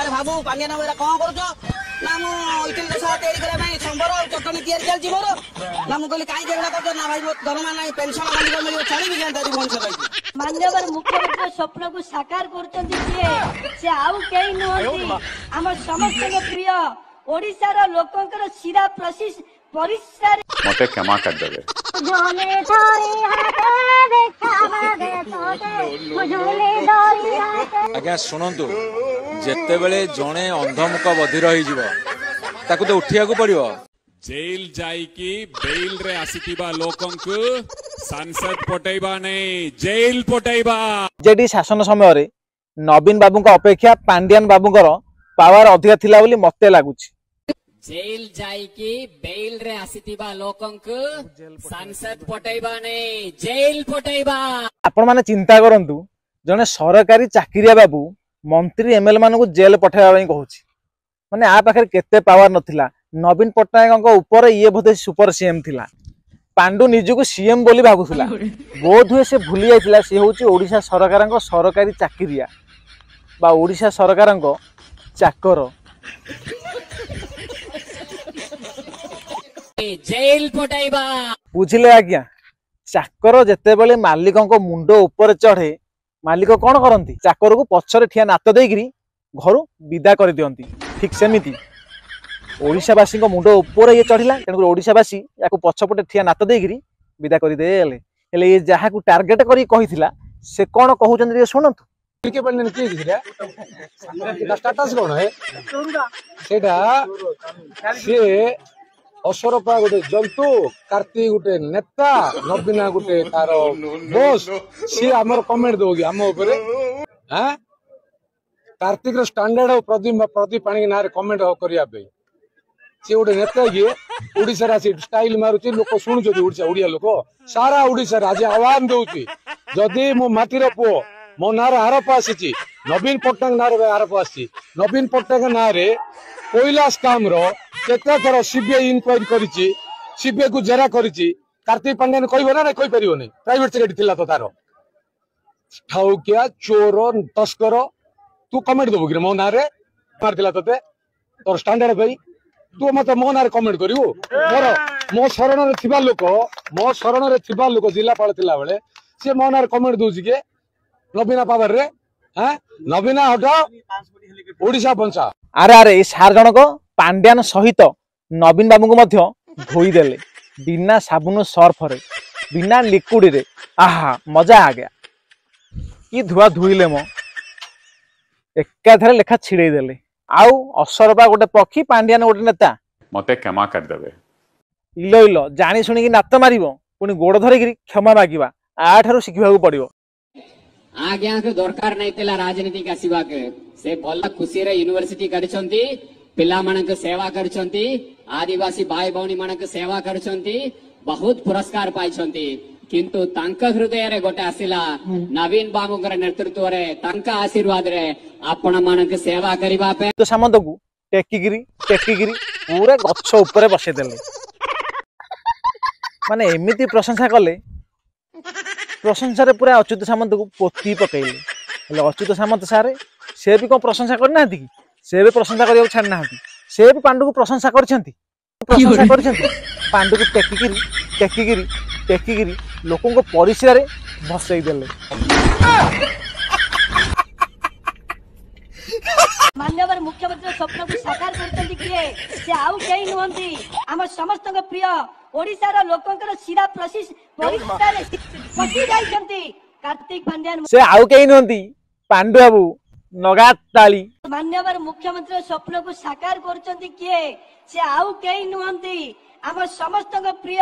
बाबू पांड्या ना कौन कर ना इटली दशा तैयारी करने संबर चटनी तैयारी चलती मोर ना मुझे कहीं झगड़ा कर ना भाई दरमा ना पेंशन मिल चली भी जाता भुवनेश्वर मान्यवर मुख्यमंत्री स्वप्न को साकार कर आउ कई नुहति आम समस्त प्रिय ओडिशार लोकंकर शिरा परिश्रा मते क्षमा कर देबे आज्ञा शुणु जेते बेले जणे अंधमुख बधिर रही ताकू तो उठिया को पड़ियो जेल जाइकी बेल रे आसीतिबा लोकंकु संसद पटेबा नहीं जेल पटेबा। जेडी शासन समय रे नवीन बाबू अपेक्षा पांड्यान बाबूंकर पावर अधिक थिला बोली मते लागुछि। जेल जाइकी बेल रे आसीतिबा लोकंकु संसद पटेबा नहीं जेल पटेबा। आपण माने चिंता करंतु जने सरकारी चाकरिया बाबू मंत्री एमएलए मानकु जेल पठेबा पई कहूछि माने आ पाखर केते पावर नथिला। नवीन पट्टनायक ऊपर ये बोधे सुपर सीएम थिला पांडु निजको सीएम बोली भाबुथिला बोध हुए से भूली जाइतिला से होछि ओडिशा सरकारक सरकारी चाकरिया बा ओडिशा सरकारक चाकर जेल पटाइबा बुझिले आज्ञा। चाकर जेते बेले मालिक मुंड ऊपर चढ़े मालिक कौन करती चाकर को पछरे ठिया नात देगिरी घर विदा कर दियंती। ठीक सेमिति ओडिशावासी मुंड ऊपर ये चढ़िला तेणुक ओडिशावासी या पछपटे ठिया नात देगिरी विदा कर देले हेले ये जहाँ को टार्गेट करी कहिथिला से कौन कहउचंदी शुणंतु। स्टेटस कौन है सेटा से असरपा गोटे जंतु कार्तिक गोटे नेता नवीना गोटे तार बॉस सी आमर कमेंट दोगी आम ऊपर हां कार्तिक स्टैंडर्ड और प्रदीप पाणी ना कमेंट करिया पे सी गोटे नेता किए ओडिसा रा स्टाइल मारुची लोक शुणुछथि ओडिसा ओडिया लोक सारा ओडिसा आज आह्वान दउची जदि मो माटीर पुओ मो नार आरोप आसी नवीन पट्टनायक नार आरोप आसी नवीन पट्टनायक ना कोईला स्काम रो केते थर सीबीआई इंक्वायरी करिछि सीबीआई को जेरा करिछि कार्तिक पांड्या कहबो ना कहि परिबो नै प्राइवेट सेक्रेटरी थिला तो तारो ठाउकिया चोर तस्कर तू कमेंट दबो कि मो ना रे मारथिला तते तोर स्टैंडर्ड भाई तू मते मो ना रे कमेंट करिवो मोर मो शरण रे थिबा लोक जिल्लापाल थिला बेले से मो ना रे कमेंट दोछि के नवीना पावर रे हां नवीना हटाओ ओडिशा बंचा। अरे अरे सार जनक पांड्यान सहित नवीन बाबू को मध्य धोई देले बिना साबुन सर्फ रे बिना लिक्विड रे आहा मजा आ गया कि धुआ धुईले मो एकाधरे लेखा छिड़े देले आउ असरबा गोटे पक्षी पांड्यान गोटे नेता मते क्षमा कर देबे इलो इलो जानी सुनी कि नात मारिबो पुनी गोड़ धरे कि क्षमा मागिबा आठारु शिखिबाकू पड़िबो। आज्ञा के दरकार नहीं तेला राजनीति का सिवा के से भला खुशी रे यूनिवर्सिटी करछंती पिला मानक सेवा करछंती आदिवासी भाई भौणी मानक सेवा करछंती बहुत पुरस्कार पाइछंती किंतु तांका हृदय रे गोटे आसिला नवीन बाबू कर नेतृत्व रे तांका आशीर्वाद रे आपण मानक सेवा करिबा पे तो सामंत को टेकीगिरी पूरा गच्छ ऊपर बसे देले माने एमिति प्रशंसा कले प्रशंसा रे पूरा अच्युत सामंत को पोती पकईले अच्युत सामंत सारे से भी कौन प्रशंसा करना कि से भी प्रशंसा करने छाड़ ना से भी पांडु को प्रशंसा कर पांडु को टेकिगिरी लोकों को परिश्रा रे भसई देले। मान्यवर मुख्यमंत्री स्वप्न को साकार करते किए से आउ कई नुहति आम समस्त प्रिय ओडिशार लोकंकर शिरा कार्तिक पांड्या से आउ कई नुहति पांडु बाबू नगात ताली। मान्यवर मुख्यमंत्री स्वप्न को साकार करते किए से आउ कई नुहति आम समस्त प्रिय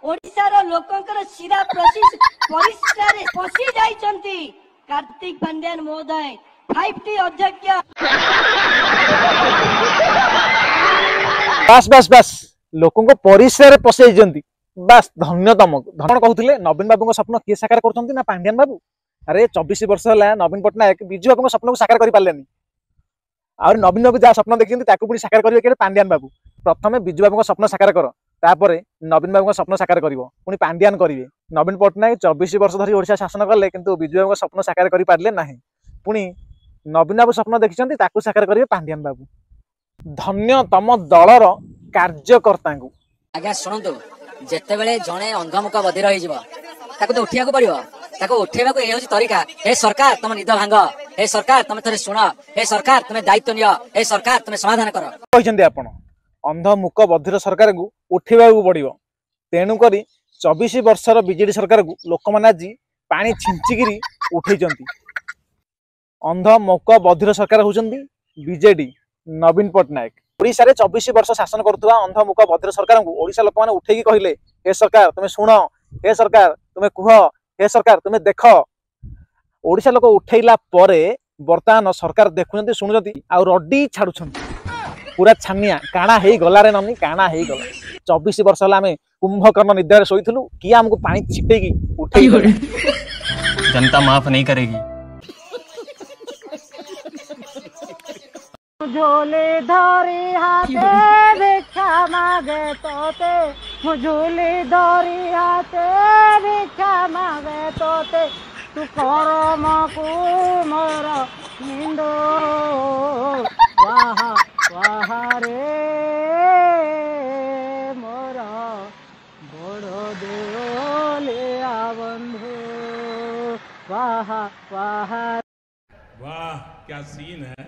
ओडिशार लोकंकर शिरा परिश्रा पशि जाइछंती कार्तिक पांड्या महोदय 5T अध्यक्ष। बस लोकों को परिश्रा पशि जाइछंती बस धन्य तमक धन कहते नवीन बाबू स्वप्न किए साकार करछंती ना पांड्यान बाबू। अरे 24 वर्ष है नवीन पट्टनायक विजु बाबू स्वप्न को साकार कर पारे नवीन बाबू जहाँ स्वप्न देखते पुणी साकार करेंगे पांड्यान बाबू। प्रथम विजु बाबू स्वप्न साकार कर तापर नवीन बाबू स्वप्न साकार करिवो पुणी पांड्यान करिवे। नवीन पट्टनायक 24 वर्ष धरी ओडिशा शासन कले किंतु विजु बाबू स्वप्न साकार करि पारले नाही। पुणी नवीन बाबू स्वप्न देखिछन्ती ताकू साकार करिवे पांड्यान बाबू। धन्य तम दलर कार्यकर्ता को। आज्ञा शुणु जिते बेले जड़े अंधमुख बधिर हो उठिया पड़ो ताको उठेबा को ये तरीका। हे सरकार तुम निद भांग, हे सरकार तुम थे शुण, हे सरकार तुम्हें दायित्व नियो, हे सरकार तुम्हें समाधान कर कहते आपण अंधमुख बधिर सरकार को उठेबा पड़ो। तेणुक 24 वर्षर बीजेडी सरकार को लोक मैंने आज पानी छिंचिकी उठे। अंधमुख बधिर सरकार होती बीजेडी नवीन पट्टनायक। ओडिशा रे 24 वर्ष शासन करुवा अंधमुख बधिर सरकार को ओडिशा लोक मैंने उठेकी कहले हे सरकार तुम्हें शुण, हे सरकार तुम्हें कुह, हे सरकार तुम्हें देख। ओडिशा लोक उठेला परे वर्तमान सरकार देखुं शुणुंट आ रडी छाड़ू पूरा छानिया काणा हे गला रे ननी काणा हे गला। 24 वर्ष होला आमे कुंभकर्ण निद्रा सोईथुलु कि हमको पानी छिटेगी उठे। जनता माफ नहीं करेगी। झोले धरी हाथे भिक्षा मागे तोते, झोले धरी हाथे भिक्षा मागे तोते, तू करम को मोर निंदो वाहा वाहा रे मोर बड़ देवलिया बंधु वाहा वाहा। वाह क्या सीन है,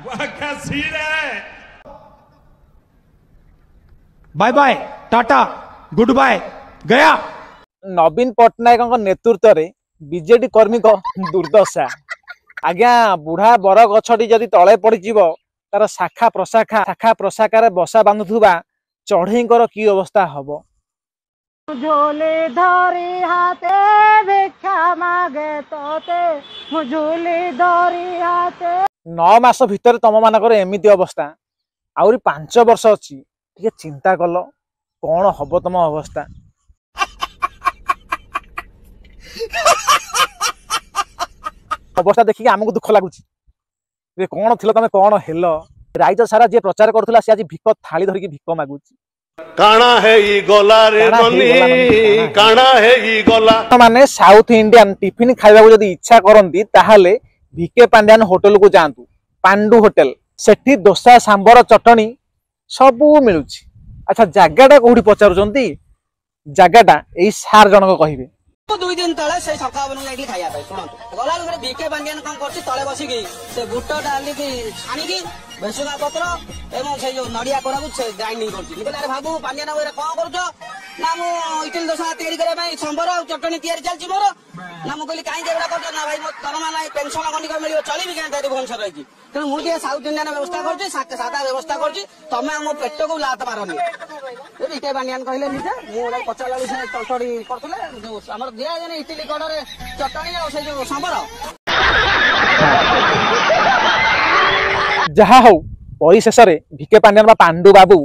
वाह क्या सीन है। Bye bye tata goodbye गया। नवीन पट्टनायक नेतृत्व में बीजेडी कर्मी को दुर्दशा। आज्ञा बुढ़ा बर गछटी जदि तले पड़ तार शाखा प्रशाखा बसा बांधुवा चढ़ईकर की अवस्था हम। झोले धरी हाथे भिक्षा मागे तोते, झोले धरी हाथे। 9 मास भितर तम मानकर एमिति अवस्था आउरी 5 वर्ष अच्छी टे चिंता कल कौन हम तम अवस्था। अवस्था देखिए आमको दुख लगुच कौन थी तुम कौन हेल। राइज सारा जी प्रचार करुला सी आज भिक थाली धरिकी भिक मागुच। काना है ई गला रे ननी काना है ई गला। माने साउथ इंडियन टिफिन खाइबा जदी इच्छा करंती ताहाले भिके पांड्यान होटल को जातु। पांडु होटल सेठी दोसा सांबर चटनी सबू मिलुची। अच्छा जगाटा कौटी पचारुचंती जगाटा एई सार जनक कहिबे। 2 दिन तले से सका बन लाइटली खाया पे सुनो गला लगे बीके बांडियन काम करछि तले बसी की से बुट डाली की छानी की बेसुगा पत्र एवं से जो नडिया कोरा को से ग्राइंडिंग करछि। निकले अरे बाबू बांडियन ओरे कोन करछो ना मु इटिल दोसा तयारी करे भाई संबर चटनी तयारी चलछि मोर ना मु कहली काई जेबडा करछो ना भाई मो दरमा नाही पेंशन गनिक मिलियो चली भी केन तारी भंसर रहिछि तेन मु जे साउथ इंडियन व्यवस्था करछि सादा व्यवस्था करछि तमे हम पेट को लात मारनी बीके बांडियन कहले निजे मु ओरा पचालाली से चटनी करथले जो हमर दिया जने इटली कड़े चटनी और से जो सांबर जहा हो परिशेष भिके पांड्यान बा पांडु बाबू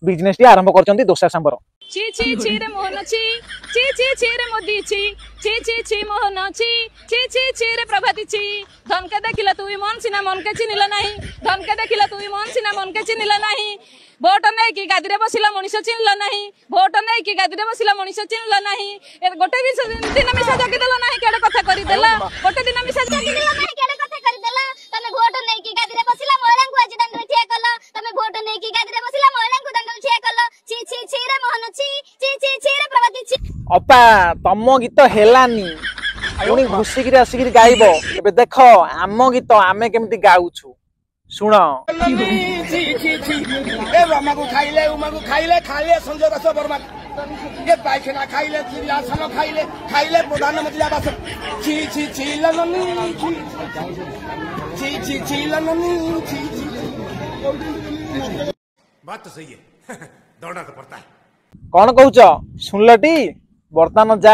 बिजनेस टी आरंभ करचंती दोसा सांबर। ची ची ची रे मोहन ची ची रे मोदी ची मोहन ची रे प्रभाती ची। धन के देखिला तू मन सिना मन के चिन्हिला नाही, धन के देखिला तू मन सिना मन के चिन्हिला नाही। भोट नहीं कि गादी रे बसिला मनीष चिन्हला नाही, भोट नहीं कि गादी रे बसिला मनीष चिन्हला नाही। गोटे दिन मिसा जगी देला नाही केडे कथा करि देला, गोटे दिन मिसा जगी देला नाही केडे कथा करि देला। तमे भोट नहीं कि गादी रे बसिला महिला को आज दंड ठिया कला, तमे भोट नहीं कि गादी रे बसिला महिला को दंड ठिया कला। ची रे मोहन ची रे प्रभाती ची। अपा तम गीत हेलानी पुणी घुसिकी आसिकी गाइबो। एबे देख आम गीत आमे केमती गाउछु सुन। रमा को खाइले उमा को खाइले खाइले संजय दास वर्मा ये पायखाना खाइले आसन खाइले खाइले प्रधानमंत्री आवास ची लननी ची लननी बात तो सही है दौड़ना तो पड़ता है। कौन कहूच सुनलटी बर्तमान जा